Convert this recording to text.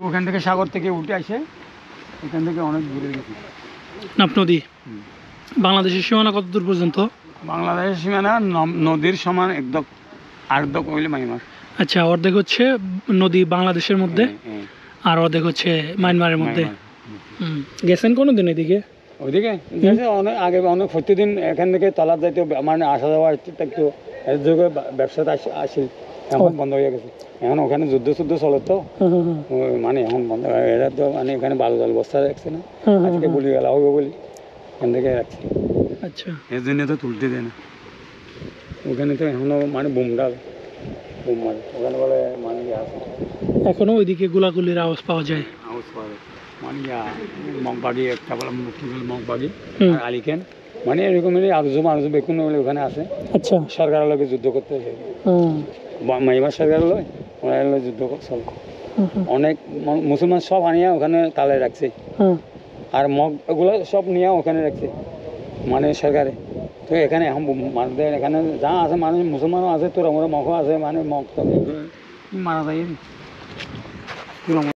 ওখান থেকে সাগর থেকে উঠে আসে এখান থেকে অনেক দূরে গেছি। নাপ নদী বাংলাদেশের সীমানা কত দূর পর্যন্ত? বাংলাদেশের সীমানা নদীর সমান একদম আর্ধক হইলে মাইমার। আচ্ছা, অর্ধেক হচ্ছে নদী বাংলাদেশের মধ্যে আর অর্ধেক হচ্ছে মায়ানমারের মধ্যে। গেছেন কোনোদিন এদিকে? ওইদিকে গেছে অনেক আগে, অনেক প্রতিদিন এখান থেকে তলার যাইতে মানে আসা যাওয়া একটু এর যুগে ব্যবসাটা আসি, এখন বন্ধ হয়ে গেছে। এখন ওখানে যুদ্ধ চলে তো মানে এখন বন্ধ। এরা তো মানে এখানে বালু জল বস্তা রাখছে না, আজকে বলি গেলা হবে বলি এখান থেকে রাখছে। আচ্ছা, এর জন্য তো তুলতে দেয় না। ওখানে তো এখনো মানে বোম মারে ওখানে বলে মানে আছে এখনো ওইদিকে গোলাগুলির আওয়াজ পাওয়া যায়। আওয়াজ পাবে মানে মগবাড়ি একটা বলে মগবাড়ি আর আলিকেন, মানে এরকমেরই আরজু বেকুন বলে ওখানে আছে। আচ্ছা, সরকারের লোকে যুদ্ধ করতে হয়েছে, মাইমার সরকারের লোক ওরা যুদ্ধ চলে। অনেক মুসলমান সব আনিয়া ওখানে তালে রাখছে, আর মগ এগুলো সব নিয়ে ওখানে রাখছে মানে সরকারে। তো এখানে এখন মানুষদের এখানে যা আছে মানুষ মুসলমানও আছে, তোর আমার মগও আছে, মানে মগ মারা যায়।